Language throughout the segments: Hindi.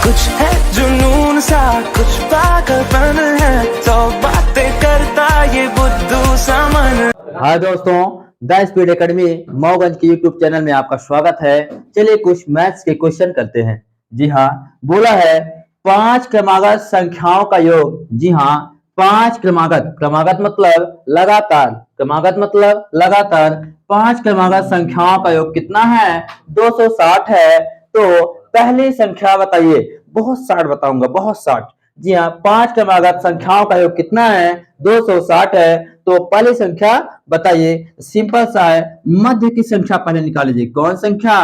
कुछ है जुनून सा, कुछ पागलपन है, तो बातें करता ये बुद्धू सा मन। हाय दोस्तों, द स्पीड एकेडमी मऊगंज के यूट्यूब चैनल में आपका स्वागत है। चलिए कुछ मैथ्स के क्वेश्चन करते हैं। जी हाँ, बोला है 5 क्रमागत संख्याओं का योग। जी हाँ, 5 क्रमागत, क्रमागत मतलब लगातार, क्रमागत मतलब लगातार 5 क्रमागत संख्याओं का योग कितना है? 260 है। तो पहली संख्या बताइए। बहुत 60 बताऊंगा, बहुत 60। जी हाँ, 5 क्रमागत संख्याओं का योग कितना है? 260 है। तो पहली संख्या बताइए। सिंपल सा है, मध्य की संख्या पहले निकाल लीजिए। कौन संख्या?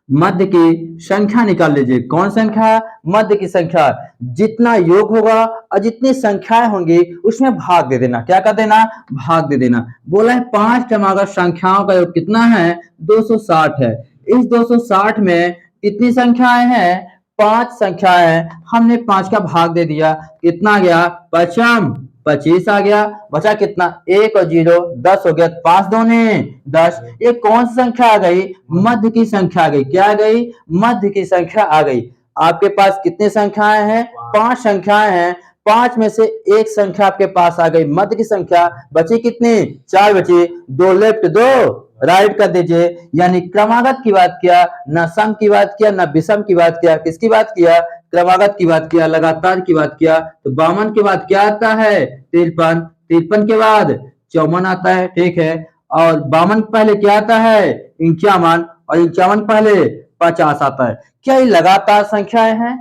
मध्य की संख्या निकाल लीजिए। कौन संख्या? मध्य की संख्या। जितना योग होगा और जितनी संख्याएं होंगी उसमें भाग दे देना। क्या कर देना? भाग दे देना। बोला है 5 क्रमागत संख्याओं का योग कितना है? 260 है। इस 260 में कितनी संख्याएं हैं? 5 संख्याएं हैं। हमने 5 का भाग दे दिया। कितना गया? पचम 25 आ गया। बचा कितना? 1 और 0 10 हो गया। 5 दूने 10। ये कौन सी संख्या आ गई? मध्य की संख्या आ गई। क्या आ गई? मध्य की संख्या आ गई। आपके पास कितनी संख्याएं हैं? 5 संख्याएं हैं। 5 में से एक संख्या आपके पास आ गई मध्य की संख्या। बची कितनी? 4 बची। 2 लेफ्ट 2 राइट कर दीजिए। यानी क्रमागत की बात किया, न सम की बात किया, न विषम की बात किया। किसकी बात किया? क्रमागत की बात किया, लगातार की बात किया। तो 52 के बाद क्या आता है? 53। 53 के बाद 54 आता है। ठीक है। और 52 पहले क्या आता है? 51। और 51 पहले 50 आता है। क्या ये लगातार संख्याएं हैं?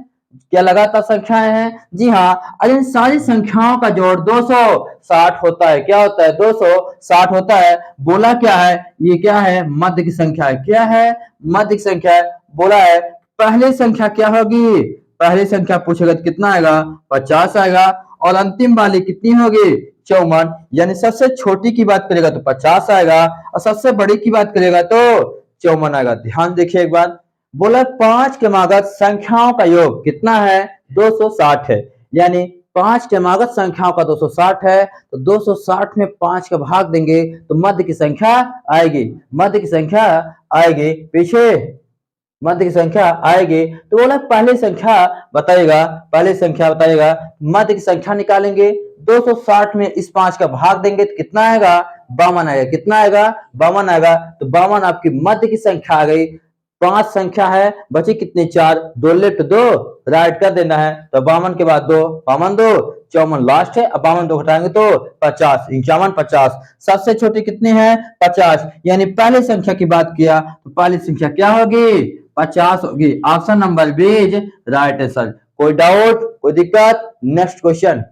क्या लगातार संख्याएं हैं? जी हाँ। और इन सारी संख्याओं का जोड़ 260 होता है। क्या होता है? 260 होता है। बोला क्या है? ये क्या है? मध्य की संख्या है। क्या है? मध्य की संख्या है। बोला है पहली संख्या क्या होगी? पहली संख्या पूछेगा तो कितना आएगा? 50 आएगा। और अंतिम वाली कितनी होगी? 54। यानी सबसे छोटी की बात करेगा तो 50 आएगा और सबसे बड़ी की बात करेगा तो 54 आएगा। ध्यान देखिए एक बार। बोला 5 क्रमागत संख्याओं का योग कितना है? 260 है। यानी 5 क्रमागत संख्याओं का 260 है। तो 260 में 5 का भाग देंगे तो मध्य की संख्या आएगी। मध्य की संख्या आएगी। पीछे मध्य की संख्या आएगी। तो बोला पहली संख्या बताइएगा। पहली संख्या बताइएगा। मध्य की संख्या निकालेंगे। 260 में इस 5 का भाग देंगे तो कितना आएगा? 52 आएगा। कितना आएगा? 52 आएगा। तो 52 आपकी मध्य की संख्या आ गई। 5 संख्या है, बची कितनी? 4। 2 लेफ्ट 2 राइट कर देना है। तो 52 के बाद 2 52 2 54 लास्ट है। अब 52 2 घटाएंगे तो 50। 51 50। सबसे छोटी कितनी है? 50। यानी पहली संख्या की बात किया तो पहली संख्या क्या होगी? 50 होगी। Option number B is right answer. कोई डाउट, कोई दिक्कत? नेक्स्ट क्वेश्चन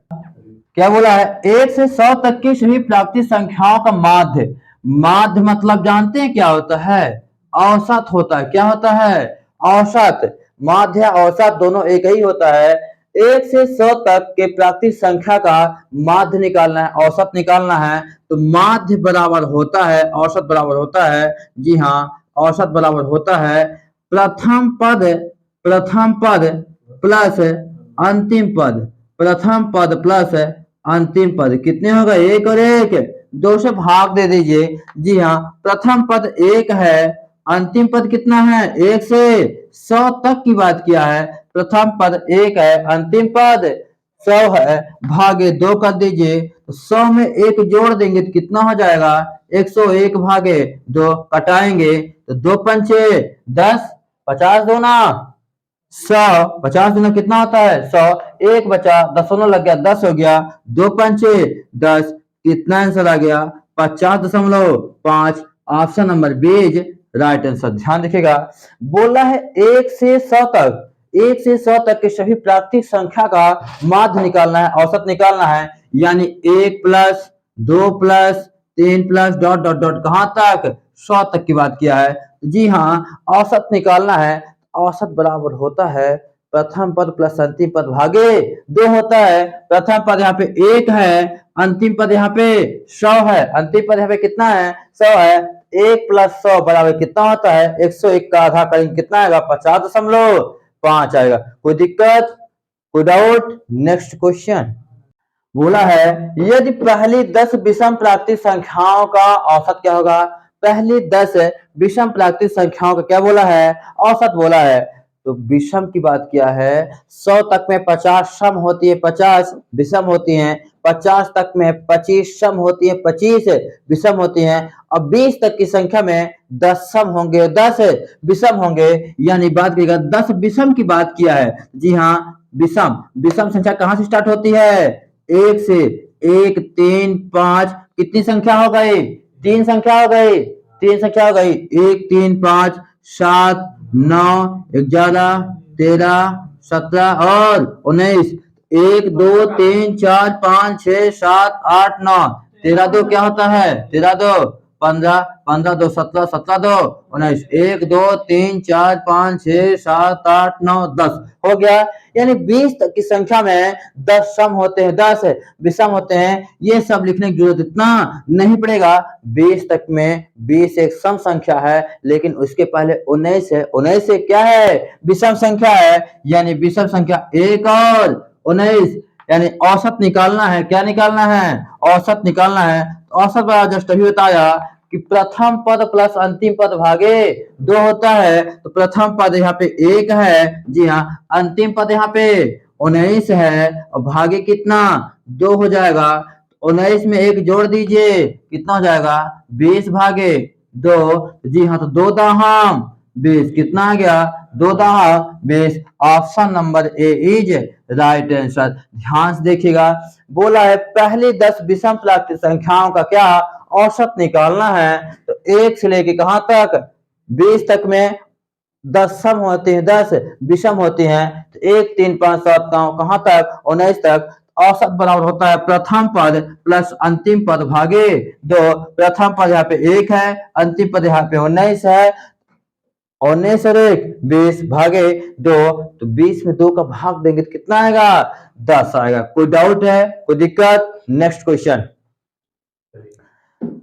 क्या बोला है? 1 से 100 तक की सभी प्राप्ति संख्याओं का माध्य। माध्य मतलब जानते हैं क्या होता है? औसत होता है। क्या होता है? औसत। माध्य औसत दोनों एक ही होता है। 1 से 100 तक के प्राप्ति संख्या का माध्य निकालना है, औसत निकालना है। तो माध्य बराबर होता है, औसत बराबर होता है। जी हाँ, औसत बराबर होता है प्रथम पद, प्रथम पद प्लस अंतिम पद। प्रथम पद प्लस अंतिम पद कितने होगा? 1 और 1 2 से भाग दे दीजिए। जी हाँ, प्रथम पद 1 है। अंतिम पद कितना है? 1 से 100 तक की बात किया है। प्रथम पद 1 है, अंतिम पद 100 है। भागे 2 कर दीजिए। 100 में 1 जोड़ देंगे तो कितना हो जाएगा? 101 भागे 2 कटाएंगे तो 2 पंचे 10, 50 दो ना 100। 50 दूना कितना होता है? 100। 1 बचा, 10 लग गया, 10 हो गया। 2 पंचे 10। कितना आंसर आ गया? 50.5। Option number B is right answer. ध्यान रखिएगा। बोला है 1 से 100 तक, 1 से 100 तक के सभी प्राकृतिक संख्या का माध्य निकालना है, औसत निकालना है। यानी 1 plus 2 plus 3 plus dot dot dot कहां तक? 100 तक की बात किया है। जी हाँ, औसत निकालना है। औसत बराबर होता है प्रथम पद प्लस अंतिम पद भागे 2 होता है। प्रथम पद यहाँ पे 1 है, अंतिम पद यहाँ पे 100 है। अंतिम पद यहाँ पे कितना है? 100 है। 1 प्लस 100 बराबर कितना होता है? 101 का आधा करेंगे कितना आएगा? 50.5 आएगा। कोई दिक्कत, कोई डाउट? नेक्स्ट क्वेश्चन बोला है यदि पहली 10 विषम प्राकृतिक संख्याओं का औसत क्या होगा? पहली 10 विषम प्राकृतिक संख्याओं का क्या बोला है? औसत बोला है। तो विषम की बात किया है। 100 तक में 50 सम होती है, 50 विषम होती हैं। 50 तक में 25 सम होती है, 25 विषम होती हैं। अब 20 तक की संख्या में 10 सम होंगे, 10 विषम होंगे। यानी बात करिएगा 10 विषम की बात किया है। जी हाँ, विषम विषम संख्या कहां से स्टार्ट होती है? 1 से। 1 3 5 कितनी संख्या हो गई? 3 संख्या हो गई, 3 संख्या हो गई। 1 3 5 7 9 11 13 17 और 19। 1 2 3 4 5 6 7 8 9 13 दो क्या होता है? 13 दो 15, 15 दो 17, 17 दो 19। 1 2 3 4 5 6 7 8 9 10 हो गया। यानी 20 तक की संख्या में 10 सम होते हैं, 10 विषम होते हैं। ये सब लिखने की जरूरत इतना नहीं पड़ेगा। 20 तक में 20 एक सम संख्या है, लेकिन उसके पहले 19 है। 19 से क्या है? विषम संख्या है। यानी विषम संख्या 1 और 19, यानी औसत निकालना है। क्या निकालना है? औसत निकालना है। औसत बड़ा जस्ट अभी बताया कि प्रथम पद प्लस अंतिम पद भागे 2 होता है। तो प्रथम पद यहाँ पे 1 है, जी हाँ। अंतिम पद यहाँ पे 19 है और भागे कितना? 2 हो जाएगा। 19 में 1 जोड़ दीजिए, कितना हो जाएगा? 20 भागे 2। जी हाँ, तो 2 दाहम 20 कितना आ गया? 2 दाहम 20। Option number A is right answer. ध्यान से देखिएगा, बोला है पहली 10 विषम प्राकृत संख्याओं का क्या औसत निकालना है। तो 1 से लेके कहां तक? 20 तक में 10 सम होते हैं, 10 विषम होते हैं। तो 1 3 5 7 कहां तक? 19 तक। औसत बराबर होता है प्रथम पद प्लस अंतिम पद भागे 2। प्रथम पद यहाँ पे 1 है, अंतिम पद यहाँ पे 19 है। 19 और 1 20 भागे 2। तो 20 में 2 का भाग देंगे तो कितना आएगा? 10 आएगा। कोई डाउट है? कोई दिक्कत? Next question.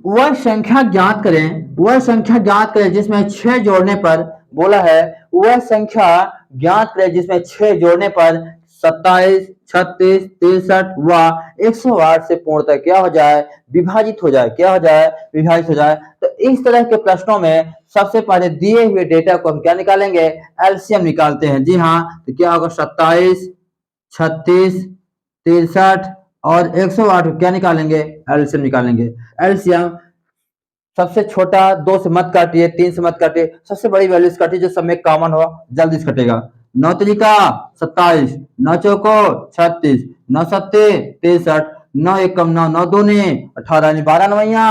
वह संख्या ज्ञात करें, वह संख्या ज्ञात करें जिसमें 6 जोड़ने पर, बोला है वह संख्या ज्ञात करें जिसमें 6 जोड़ने पर 27 36 63 व 108 से पूर्णतः क्या हो जाए? विभाजित हो जाए। क्या हो जाए? विभाजित हो जाए। तो इस तरह के प्रश्नों में सबसे पहले दिए हुए डेटा को हम क्या निकालेंगे? एलसीएम निकालते हैं। जी हाँ, तो क्या होगा? 27 36 63 और 108 क्या निकालेंगे? एलसीएम निकालेंगे। एलसीएम सबसे छोटा 2 से मत काटिए, 3 से मत काटिए, सबसे बड़ी वैल्यू से काटिए जो सब में कॉमन हो, जल्दी से कटेगा। 9 तरीका 27, 9 चौको 36, 9 सत्ते 63, 9 एकम 9, 9 दूने 18, 12 नवैया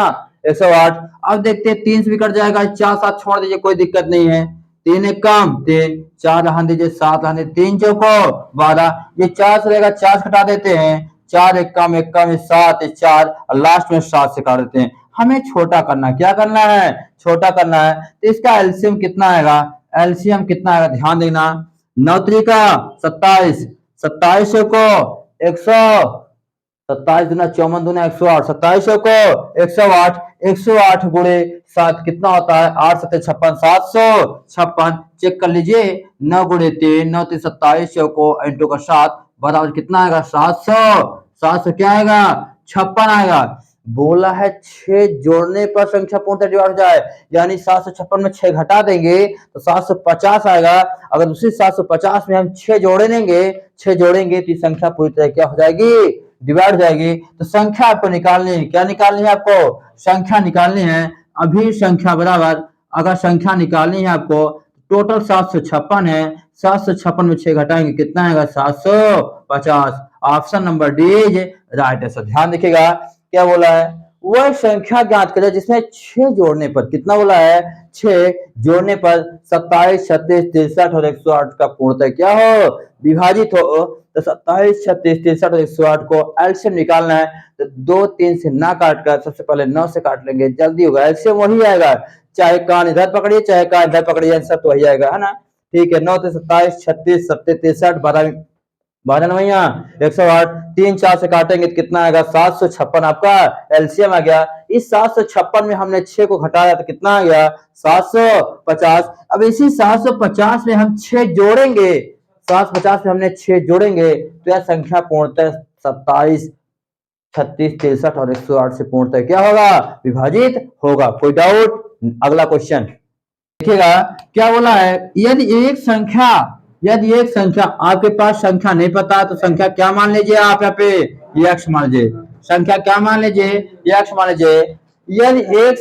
108। अब देखते हैं 3 से भी कट जाएगा, 4 7 छोड़ दीजिए, कोई दिक्कत नहीं है। 3 एकम 3, 4 रहने दीजिए, 7 रहने, 3 चौको 12। ये 4 से रहेगा, 4 से हटा देते हैं। 4 एकम 7 4 और लास्ट में 7 से काट देते हैं। हमें छोटा करना है। क्या करना है? छोटा करना है। तो इसका एलसीएम कितना आएगा? एलसीएम कितना आएगा? ध्यान देना। 9 तरीका 27, 27 को 100, 27 दूना 54 दूना 108, 27 को 108, 108 गुणे 7 कितना होता है? 8 7 56, 756। चेक कर लीजिए। 9 गुणे 3, 9 3 27 को इंटू का 7 बराबर कितना आएगा? 700। 700 क्या आएगा? 56 आएगा। बोला है 6 जोड़ने पर संख्या पूर्णतः डिवाइड हो जाए, यानी 756 में 6 घटा देंगे तो 750 आएगा। अगर उसी 750 में हम 6 जोड़े देंगे, 6 जोड़ेंगे तो संख्या पूरी तरह क्या हो जाएगी? डिवाइड हो जाएगी। तो संख्या आपको निकालनी है। क्या निकालनी है आपको? संख्या निकालनी है। अभी संख्या बराबर, अगर संख्या निकालनी है आपको, टोटल 756 है। 756 में 6 घटाएंगे कितना आएगा? 750। Option number D is right answer. ध्यान देखिएगा, क्या बोला है? वह संख्या ज्ञात करें जिसमें 6 जोड़ने पर, कितना बोला है? 6 जोड़ने पर 27 36 63 और 108 का पूर्णतः क्या हो? विभाजित हो। तो 27 36 63 और 108 को एलसीएम निकालना है। तो 2 3 से ना काट कर सबसे पहले 9 से काट लेंगे, जल्दी होगा। एलसीएम वही आएगा, चाहे कान इधर पकड़िए चाहे कान इधर पकड़िए, आंसर तो वही आएगा, है ना? ठीक है। 9 से 27 36 70 63 12 नवैया 108। 3 4 से काटेंगे तो कितना आएगा? 756 आपका एलसीएम आ गया। इस 756 में हमने 6 को घटाया तो कितना आ गया? 750। अब इसी 750 में हम 6 जोड़ेंगे, 750 में हमने 6 जोड़ेंगे तो यह संख्या पूर्णतः 27 36 63 और 108 से पूर्णतः क्या होगा? विभाजित होगा। कोई डाउट? अगला क्वेश्चन देखिएगा, क्या बोला है? यदि एक संख्या यदि एक संख्या, आपके पास संख्या नहीं पता तो संख्या क्या मान लीजिए आप यहाँ पे, x मान लीजिए। संख्या क्या मान लीजिए, x मान लीजिए। यदि एक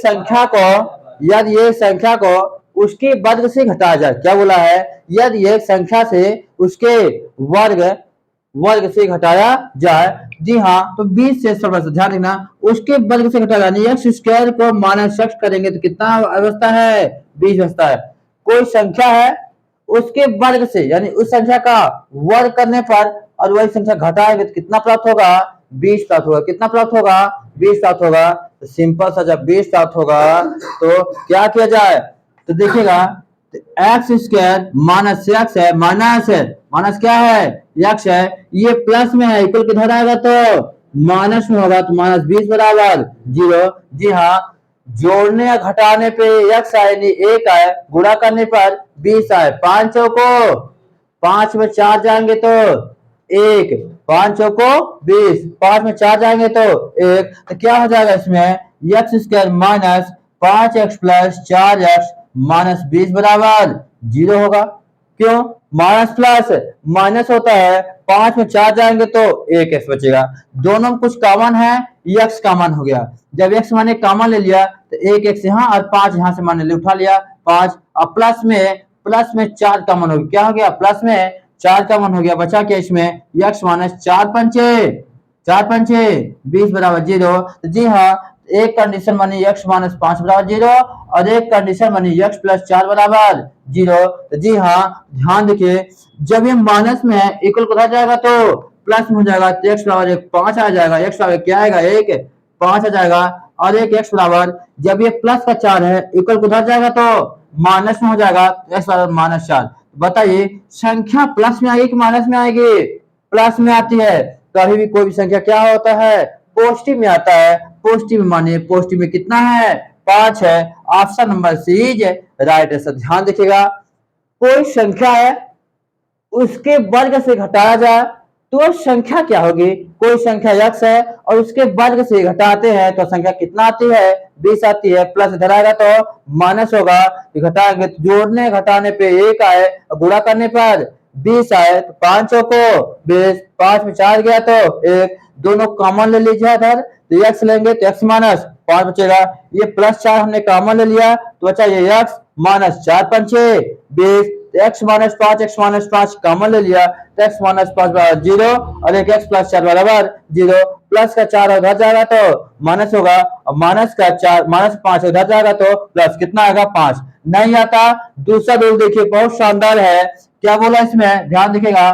संख्या को उसके वर्ग से घटाया जाए, क्या बोला है, यदि एक संख्या से उसके वर्ग से घटाया जाए, जी हाँ, तो 20 से थोड़ा सा ध्यान देना, उसके वर्ग से घटाया यानी एक्स स्क्वायर को माइनस एक्स करेंगे तो कितना अवस्था है, 20 अवस्था है। कोई संख्या है उसके वर्ग से यानी उस संख्या का वर्ग करने पर और वही संख्या घटाएंगे तो कितना प्राप्त होगा, 20 प्राप्त होगा। कितना प्राप्त होगा, 20 प्राप्त होगा। तो सिंपल सा जब 20 प्राप्त होगा तो क्या किया जाए, तो देखिएगा एक्स स्क्वायर माइनस एक्स है, माइनस क्या है, एक्स है, ये प्लस में है, इक्वल किधर आएगा तो माइनस में होगा, तो माइनस 20 बराबर 0। जी हाँ, जोड़ने या घटाने पे एक्स आए नहीं 1 आए, गुणा करने पर 20 आए। 5 चौको 5 में 4 जाएंगे तो 1, 5 चौको 20, 5 में 4 जाएंगे तो 1, तो क्या हो जाएगा इसमें, x square minus 5x plus 4x minus 20 बराबर 0 होगा। क्यों, माइनस प्लस माइनस होता है, 5 में 4 जाएंगे तो 1x बचेगा। दोनों में कुछ कॉमन है, x कॉमन हो गया। जब x माने कॉमन ले लिया तो 1x यहाँ और 5 यहाँ से माने ले उठा लिया 5, और प्लस में 4 कॉमन हो गया, क्या हो गया, प्लस में 4 कॉमन हो गया, बचा क्या इसमें, x माइनस 4 पंचे 20 बराबर 0। तो जी हाँ, एक कंडीशन बनी x माइनस 5 बराबर 0 और एक कंडीशन बनी x प्लस 4 बराबर 0। तो जी हाँ, ध्यान देखिए, जब ये माइनस में है इक्वल को जाएगा तो प्लस में हो जाएगा, तो x बराबर 5 आ जाएगा, x बराबर क्या आएगा, 1 5 आ जाएगा, और एक x बराबर, जब ये प्लस का 4 है इक्वल को जाएगा तो माइनस में हो जाएगा, x बराबर माइनस 4। बताइए संख्या प्लस में आएगी कि माइनस में आएगी, प्लस में आती है। कभी भी कोई भी संख्या क्या होता है, पॉजिटिव में आता है। पॉजिटिव में मानिए, पॉजिटिव में कितना है, 5 है। Option number C is right answer. ध्यान देखिएगा, कोई संख्या है उसके वर्ग से घटाया जाए तो संख्या क्या होगी, कोई संख्या x है और उसके वर्ग से घटाते हैं तो संख्या कितना आती है, 20 आती है। प्लस इधर आएगा तो माइनस होगा, घटाएंगे तो जोड़ने घटाने पे 1 आए, गुणा करने पर 20 आए, तो 5 चौको 20, 5 में 4 गया तो 1, दोनों कॉमन ले लीजिए इधर, तो x लेंगे तो x माइनस 5 बचेगा। ये प्लस 4 हमने कॉमन ले लिया तो बचा ये x माइनस 4 पंचे 20, x माइनस 5 कॉमन ले लिया तो x माइनस 5 बराबर 0 और एक x प्लस 4 बराबर 0। प्लस का 4 उधर जाएगा तो माइनस होगा, और माइनस 5 उधर जाएगा तो प्लस, कितना आएगा 5। नहीं आता। दूसरा रूल देखिए, बहुत शानदार है, क्या बोला इसमें, ध्यान देखिएगा,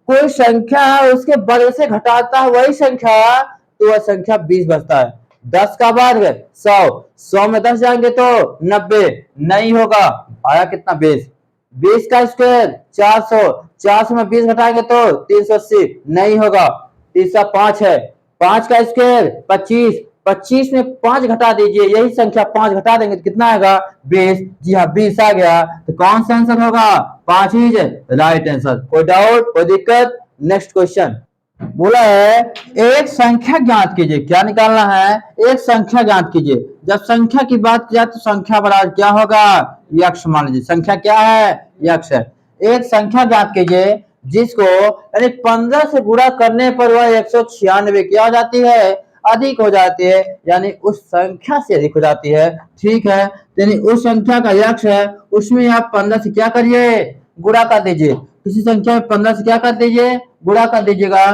कोई संख्या उसके वर्ग से घटाता है वही संख्या, तो वह संख्या 20 बचता है। 10 का वर्ग 100 में 10 जाएंगे तो 90, नहीं होगा, आया कितना 20। 20 का स्क्वायर 400 में 20 घटाएंगे तो 380, नहीं होगा। तीसरा 5 है, 5 का स्क्वायर 25 में 5 घटा दीजिए, यही संख्या 5 घटा देंगे तो कितना आएगा 20। जी हाँ, 20 आ गया, तो कौन सा आंसर होगा, 5 ही राइट आंसर। कोई डाउट, कोई दिक्कत। नेक्स्ट क्वेश्चन बोला है एक संख्या ज्ञात कीजिए, क्या निकालना है, एक संख्या ज्ञात कीजिए। जब संख्या की बात किया तो संख्या बराबर क्या होगा, यक्ष मान लीजिए, संख्या क्या है, यक्ष है। एक संख्या ज्ञात कीजिए जिसको यानी 15 से गुणा करने पर वह 196 क्या हो जाती है, अधिक हो जाती है, यानी उस संख्या से अधिक हो जाती है। ठीक है, यानी उस संख्या का यक्ष है, उसमें आप 15 से क्या करिए, गुणा कर दीजिए। किसी संख्या में 15 से क्या कर दीजिए, गुणा कर दीजिएगा।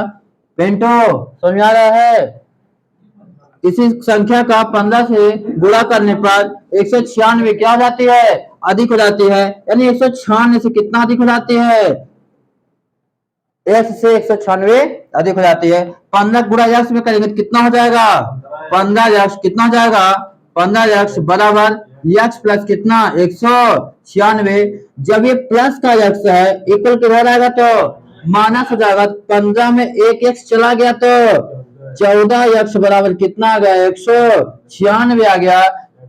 पेंटो समझ आ रहा है, किसी संख्या का 15 से गुणा करने पर 196 क्या हो जाती है, अधिक हो जाती है, यानी 196 से कितना अधिक हो जाती है, x से 196 अधिक हो जाती है। 15 गुणा x में करेंगे तो कितना हो जाएगा, 15x, कितना हो जाएगा 15x बराबर x प्लस कितना 196। जब ये प्लस का x है इक्वल के बाहर आएगा तो माइनस हो जाएगा, 15 में एक x चला गया तो 14x बराबर कितना आ गया, 196 आ गया।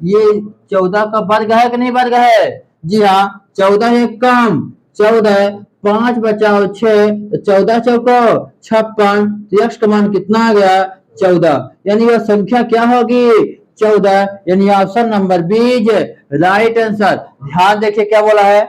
ये 14 का वर्ग है कि नहीं वर्ग है, जी हाँ, 14 एक कम 14, 5 बचाओ 6, 14 चौको 56, तो x का मान कितना आ गया 14, यानी वह संख्या क्या होगी 14, यानी option number B right answer. ध्यान देखिए क्या बोला है,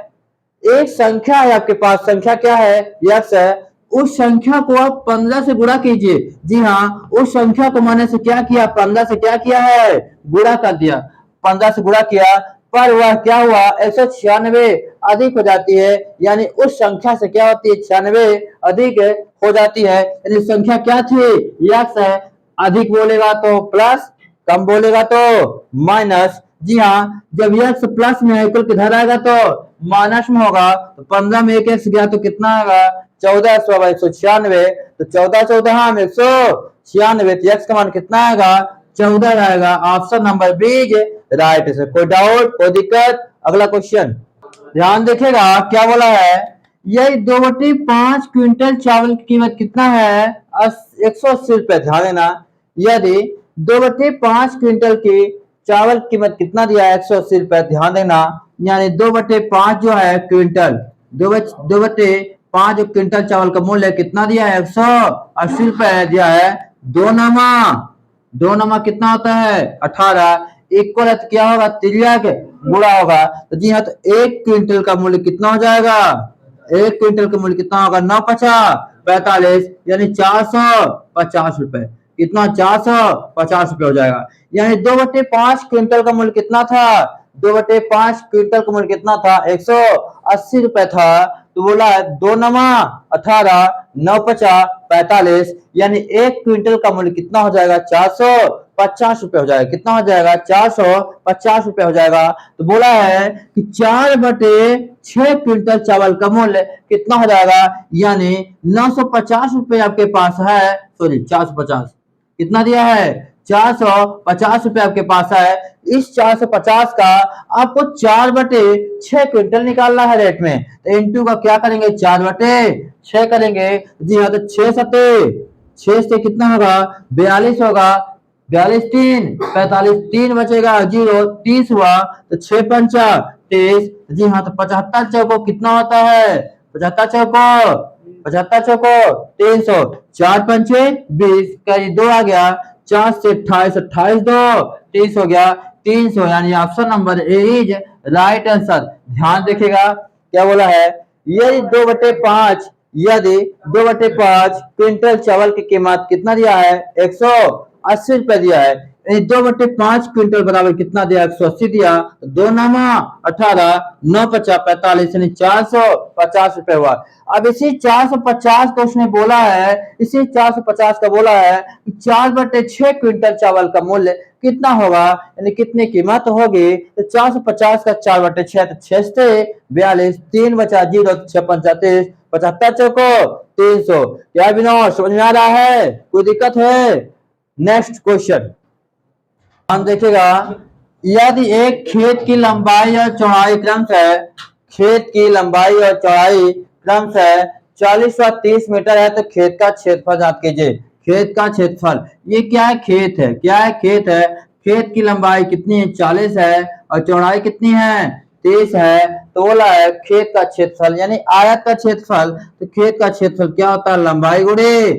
एक संख्या है आपके पास, संख्या क्या है, यक्स है, उस संख्या को आप 15 से गुणा कीजिए। जी हाँ, उस संख्या को मैंने से क्या किया, 15 से क्या किया है, गुणा कर दिया, 15 से गुणा किया, पर वह क्या हुआ, 196 अधिक हो जाती है, यानी उस संख्या से क्या होती है, 96 अधिक हो जाती है, यानी संख्या क्या थी, यक्स है। अधिक बोलेगा तो प्लस, कम बोलेगा तो माइनस। जी हाँ, जब यक्स प्लस में इक्वल किधर आएगा तो माइनस में होगा, तो 15 में एक एक्स गया तो कितना आएगा, 1496, तो 14 14 हम 196, तो एक्स का मान कितना आएगा, 14 आएगा। ऑप्शन नंबर बी राइट है। कोई डाउट, कोई दिक्कत? अगला क्वेश्चन ध्यान देखिएगा, क्या बोला है, यही 2/5 क्विंटल चावल की कीमत कितना है, 180 रुपए। ध्यान देना, यदि 2/5 क्विंटल की चावल की कीमत कितना दिया है, 180 रुपए। ध्यान देना, यानी 2/5 जो है क्विंटल, 2/5 क्विंटल चावल का मूल्य कितना दिया है, 180 रुपए दिया है। दो नमा कितना होता है, 18, इक्वल क्या होगा, तिर्यक गुणा होगा। तो जी हाँ, तो 1 क्विंटल का मूल्य कितना हो जाएगा, 1 क्विंटल का मूल्य कितना होगा, 9×5=45, यानी 450 रुपए। कितना, 450 रुपए हो जाएगा। यानी 2/5 क्विंटल का मूल्य कितना था, 2/5 क्विंटल का मूल्य कितना था, 180 रुपए था। तो बोला है 2 नमा 18, 9×5=45, यानी 1 क्विंटल का मूल्य कितना हो जाएगा, 450 रुपए हो जाएगा। कितना हो जाएगा, 450 रुपए हो जाएगा। तो बोला है कि 4/6 क्विंटल चावल का मूल्य कितना हो जाएगा, यानी 950 रुपए आपके पास है, सॉरी 450, कितना दिया है, 450 रुपए आपके पास है। इस 450 का आपको 4/6 क्विंटल निकालना है रेट में, तो इंटू का क्या करेंगे, 4/6 करेंगे। जी हाँ, तो 6 से कितना होगा, 42 होगा, 42 3 45, 3 बचेगा 0, 30 हुआ, तो 6×5 30। जी हाँ, तो 75 चौको कितना होता है, 75 चौको 300, 4×5 20 का 2 आ गया, 4 से 28, 28 2 30 हो गया, 300, यानी option number A is right answer. ध्यान देखिएगा, क्या बोला है, यदि 2/5 क्विंटल चावल की कीमत कितना दिया है, 180 रुपए दिया है, 2/5 क्विंटल बराबर कितना दिया, 180 दिया, 2 नामा 18, 9×5=45, यानी 450 रुपए हुआ। अब इसी 450 को उसने बोला है, इसी 450 का बोला है 4/6 क्विंटल चावल का मूल्य कितना होगा, यानी कितनी कीमत होगी। तो 450 का 4/6, तो 6 से 42, 3 बचा 0, 6×5 75 चौको 300। क्या विनोद समझ में आ रहा है, कोई दिक्कत है? नेक्स्ट क्वेश्चन हम देखेगा, यदि एक खेत की लंबाई और चौड़ाई क्रमशः, खेत की लंबाई और चौड़ाई क्रमशः 40 व 30 मीटर है, तो खेत का क्षेत्रफल ज्ञात कीजिए। खेत का क्षेत्रफल, ये क्या है, खेत है, क्या है, खेत है। खेत की लंबाई कितनी है, 40 है, और चौड़ाई कितनी है, 30 है। तो बोला है खेत का क्षेत्रफल, यानी आयत का क्षेत्रफल। तो खेत का क्षेत्रफल क्या होता है, लंबाई गुणे,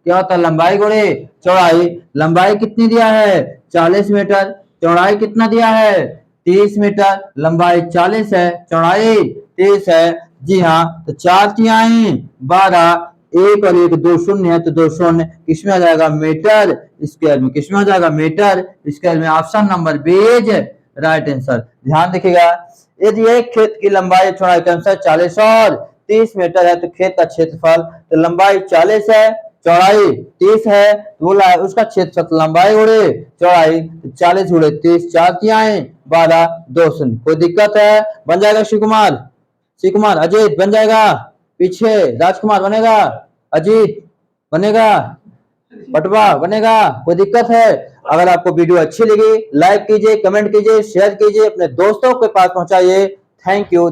क्या होता है, लंबाई गुणे चौड़ाई। लंबाई कितनी दिया है, 40 मीटर, चौड़ाई कितना दिया है, 30 मीटर। लंबाई 40 है, चौड़ाई 30 है। जी हाँ, तो 4 तिहाई 12, 1 और 1 2 शून्य है, तो 2 शून्य किसमें आ जाएगा, मीटर स्क्वायर में। किसमें आ जाएगा, मीटर स्क्वायर में। Option number B is right answer. ध्यान देखिएगा, यदि एक खेत की लंबाई चौड़ाई के अनुसार 40 और 30 मीटर है, तो खेत का क्षेत्रफल, तो लंबाई 40 है, चौड़ाई 30 है, बोला है उसका क्षेत्रफल लंबाई गुणे चौड़ाई 40 गुणे 30, 4 तिहाई 12, 2 शून्य। कोई दिक्कत है? बन जाएगा शिव कुमार, अजीत बन जाएगा, पीछे राजकुमार बनेगा, अजीत बनेगा, पटवा बनेगा, कोई दिक्कत है? अगर आपको वीडियो अच्छी लगी लाइक कीजिए, कमेंट कीजिए, शेयर कीजिए, अपने दोस्तों के पास पहुंचाइए। Thank you.